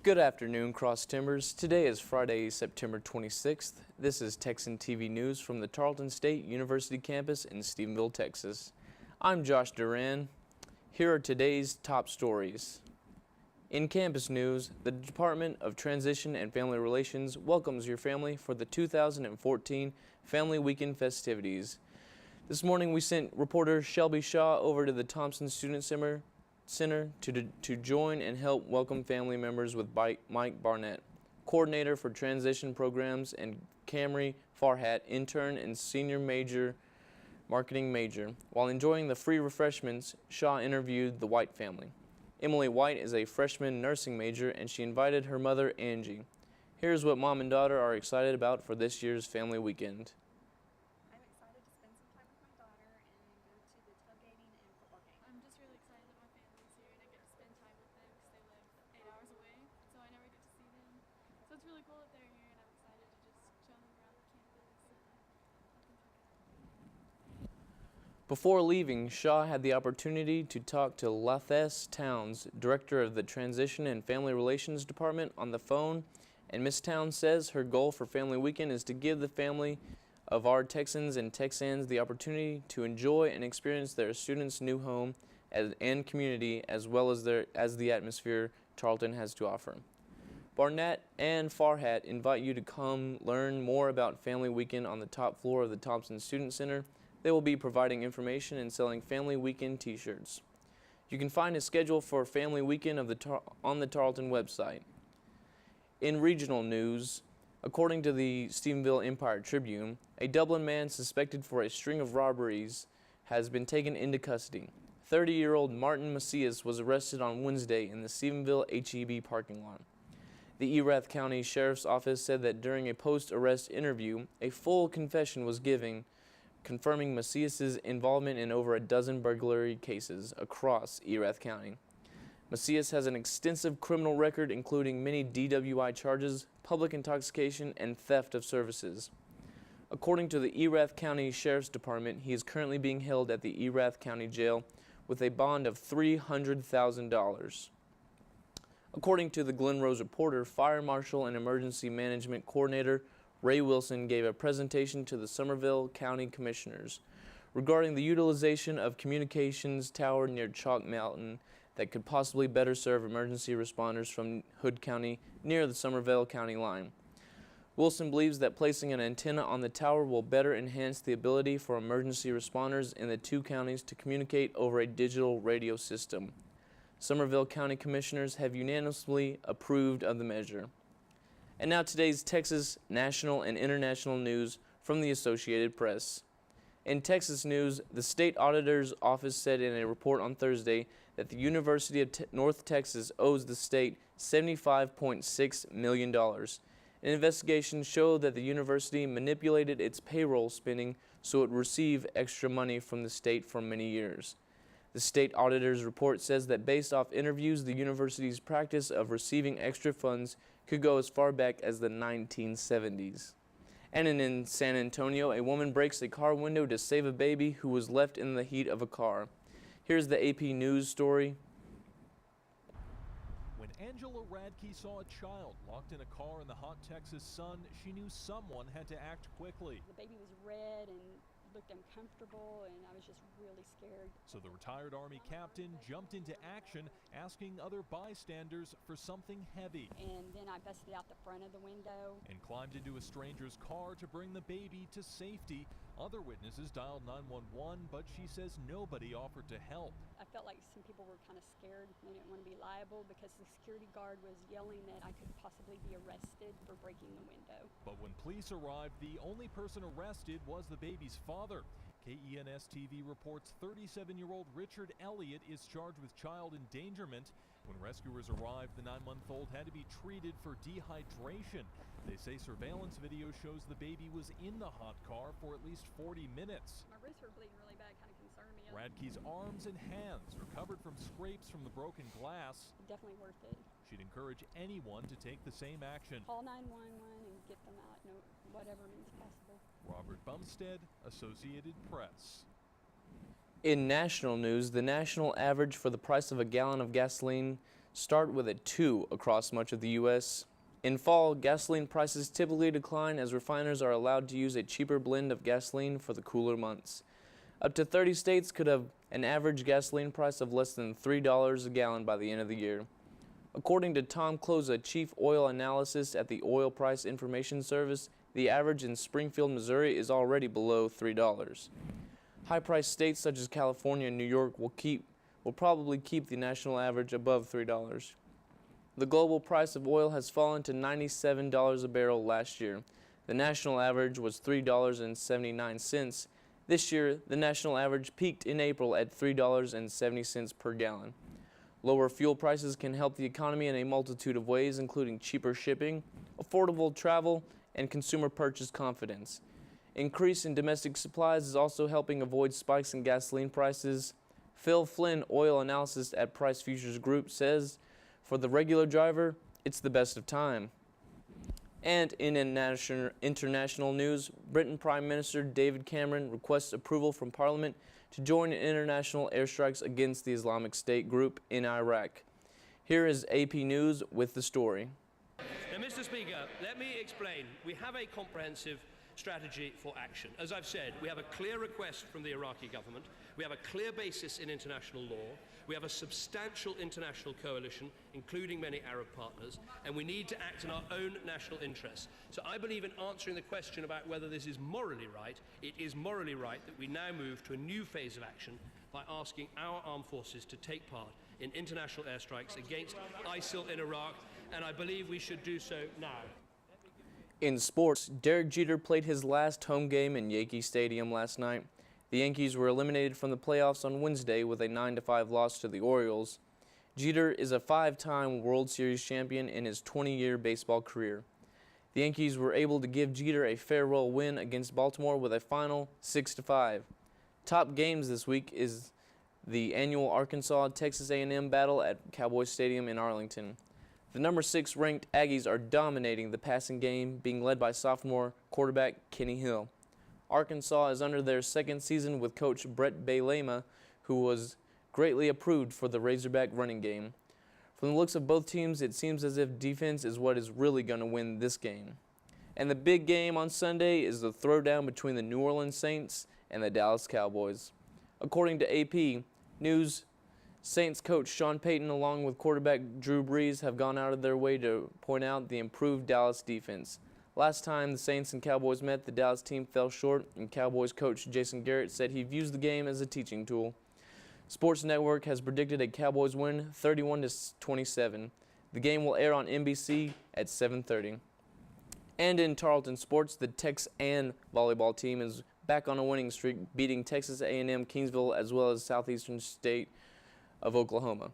Good afternoon, Cross Timbers. Today is Friday, September 26th. This is Texan TV News from the Tarleton State University campus in Stephenville, Texas. I'm Josh Duran. Here are today's top stories. In campus news, the Department of Transition and Family Relations welcomes your family for the 2014 Family Weekend festivities. This morning we sent reporter Shelby Shaw over to the Thompson Student Center to join and help welcome family members with Mike Barnett, coordinator for transition programs, and Camry Farhat, intern and senior marketing major. While enjoying the free refreshments, Shaw interviewed the White family. Emily White is a freshman nursing major, and she invited her mother, Angie. Here's what mom and daughter are excited about for this year's family weekend. I'm excited to spend some time with my daughter and go to the tailgating and football game. I'm just really excited that my family's here and I get to spend time with them because they live 8 hours away, so I never get to see them. So it's really cool that they're here, and I'm excited to just show them around the campus and let them check it out. Before leaving, Shaw had the opportunity to talk to Lathes Towns, director of the Transition and Family Relations Department, on the phone, and Ms. Towns says her goal for Family Weekend is to give the family of our Texans and Texans the opportunity to enjoy and experience their students' new home and community, as well as the atmosphere Tarleton has to offer. Barnett and Farhat invite you to come learn more about Family Weekend on the top floor of the Thompson Student Center. They will be providing information and selling Family Weekend t-shirts. You can find a schedule for Family Weekend on the Tarleton website. In regional news, according to the Stephenville Empire-Tribune, a Dublin man suspected for a string of robberies has been taken into custody. 30-year-old Martin Macias was arrested on Wednesday in the Stephenville HEB parking lot. The Erath County Sheriff's Office said that during a post-arrest interview, a full confession was given, confirming Macias's involvement in over a dozen burglary cases across Erath County. Macias has an extensive criminal record, including many DWI charges, public intoxication, and theft of services. According to the Erath County Sheriff's Department, he is currently being held at the Erath County Jail with a bond of $300,000. According to the Glen Rose Reporter, Fire Marshal and Emergency Management Coordinator Ray Wilson gave a presentation to the Somervell County Commissioners regarding the utilization of communications tower near Chalk Mountain that could possibly better serve emergency responders from Hood County near the Somervell County line. Wilson believes that placing an antenna on the tower will better enhance the ability for emergency responders in the two counties to communicate over a digital radio system. Somervell County Commissioners have unanimously approved of the measure. And now today's Texas national and international news from the Associated Press. In Texas news, the state auditor's office said in a report on Thursday that the University of North Texas owes the state $75.6 million. An investigation showed that the university manipulated its payroll spending so it would receive extra money from the state for many years. The state auditor's report says that based off interviews, the university's practice of receiving extra funds could go as far back as the 1970s. And in San Antonio, a woman breaks a car window to save a baby who was left in the heat of a car. Here's the AP News story. When Angela Radke saw a child locked in a car in the hot Texas sun, she knew someone had to act quickly. The baby was red and looked uncomfortable, and I was just really scared. So the retired Army captain jumped into action, asking other bystanders for something heavy. And then I busted out the front of the window And climbed into a stranger's car to bring the baby to safety. Other witnesses dialed 911, but she says nobody offered to help. I felt like some people were kind of scared. They didn't want to be liable because the security guard was yelling that I could possibly be arrested for breaking the window. But when police arrived, the only person arrested was the baby's father. KENS TV reports 37-year-old Richard Elliott is charged with child endangerment. When rescuers arrived, the 9-month-old had to be treated for dehydration. They say surveillance video shows the baby was in the hot car for at least 40 minutes. My wrists were bleeding really bad, kind of concerned me. Radke's arms and hands recovered from scrapes from the broken glass. Definitely worth it. She'd encourage anyone to take the same action. Call 911 and get them out, whatever means possible. Robert Bumstead, Associated Press. In national news, the national average for the price of a gallon of gasoline start with a 2 across much of the U.S. In fall, gasoline prices typically decline as refiners are allowed to use a cheaper blend of gasoline for the cooler months. Up to 30 states could have an average gasoline price of less than $3 a gallon by the end of the year. According to Tom Kloza, chief oil analyst at the Oil Price Information Service, the average in Springfield, Missouri is already below $3. High-priced states such as California and New York will probably keep the national average above $3. The global price of oil has fallen to $97 a barrel last year. The national average was $3.79. This year, the national average peaked in April at $3.70 per gallon. Lower fuel prices can help the economy in a multitude of ways, including cheaper shipping, affordable travel, and consumer purchase confidence. Increase in domestic supplies is also helping avoid spikes in gasoline prices. Phil Flynn, oil analyst at Price Futures Group, says, "For the regular driver, it's the best of time." And in international news, Britain Prime Minister David Cameron requests approval from Parliament to join in international airstrikes against the Islamic State group in Iraq. Here is AP News with the story. Now, Mr. Speaker, let me explain. We have a comprehensive strategy for action. As I've said, we have a clear request from the Iraqi government. We have a clear basis in international law. We have a substantial international coalition, including many Arab partners, and we need to act in our own national interests. So I believe in answering the question about whether this is morally right. It is morally right that we now move to a new phase of action by asking our armed forces to take part in international airstrikes against ISIL in Iraq, and I believe we should do so now. In sports, Derek Jeter played his last home game in Yankee Stadium last night. The Yankees were eliminated from the playoffs on Wednesday with a 9-5 loss to the Orioles. Jeter is a 5-time World Series champion in his 20-year baseball career. The Yankees were able to give Jeter a farewell win against Baltimore with a final 6-5. Top games this week is the annual Arkansas-Texas A&M battle at Cowboys Stadium in Arlington. The number 6 ranked Aggies are dominating the passing game, being led by sophomore quarterback Kenny Hill. Arkansas is under their second season with coach Brett Baylema, who was greatly approved for the Razorback running game. From the looks of both teams, it seems as if defense is what is really going to win this game. And the big game on Sunday is the throwdown between the New Orleans Saints and the Dallas Cowboys. According to AP News, Saints coach Sean Payton along with quarterback Drew Brees have gone out of their way to point out the improved Dallas defense. Last time the Saints and Cowboys met, the Dallas team fell short, and Cowboys coach Jason Garrett said he views the game as a teaching tool. Sports Network has predicted a Cowboys win 31-27. The game will air on NBC at 7:30. And in Tarleton sports, the Texan volleyball team is back on a winning streak, beating Texas A&M Kingsville as well as Southeastern State of Oklahoma.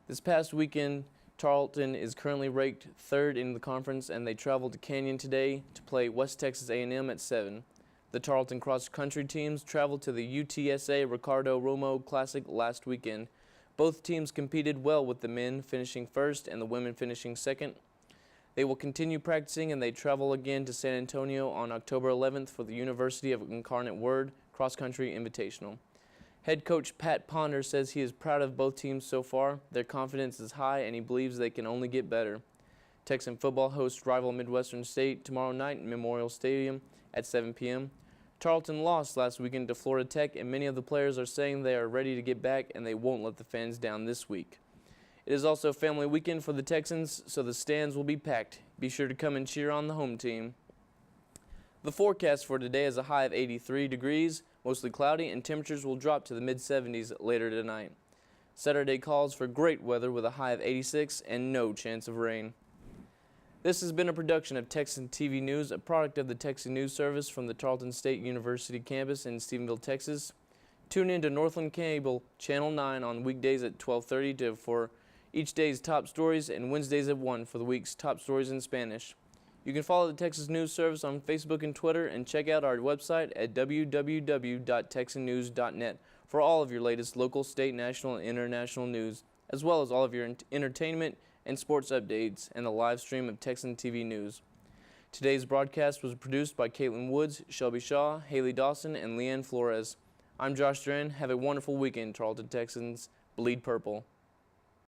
This past weekend, Tarleton is currently ranked 3rd in the conference, and they travel to Canyon today to play West Texas A&M at 7. The Tarleton cross-country teams traveled to the UTSA Ricardo Romo Classic last weekend. Both teams competed well, with the men finishing 1st and the women finishing 2nd. They will continue practicing, and they travel again to San Antonio on October 11th for the University of Incarnate Word Cross-Country Invitational. Head coach Pat Ponder says he is proud of both teams so far. Their confidence is high, and he believes they can only get better. Texan football hosts rival Midwestern State tomorrow night in Memorial Stadium at 7 p.m. Tarleton lost last weekend to Florida Tech, and many of the players are saying they are ready to get back, and they won't let the fans down this week. It is also family weekend for the Texans, so the stands will be packed. Be sure to come and cheer on the home team. The forecast for today is a high of 83 degrees, mostly cloudy, and temperatures will drop to the mid-70s later tonight. Saturday calls for great weather with a high of 86 and no chance of rain. This has been a production of Texan TV News, a product of the Texan News Service from the Tarleton State University campus in Stephenville, Texas. Tune in to Northland Cable Channel 9 on weekdays at 12:30 for each day's top stories, and Wednesdays at 1 for the week's top stories in Spanish. You can follow the Texas News Service on Facebook and Twitter, and check out our website at www.texannews.net for all of your latest local, state, national, and international news, as well as all of your entertainment and sports updates and the live stream of Texan TV News. Today's broadcast was produced by Caitlin Woods, Shelby Shaw, Haley Dawson, and Leanne Flores. I'm Josh Duran. Have a wonderful weekend, Tarleton Texans. Bleed purple.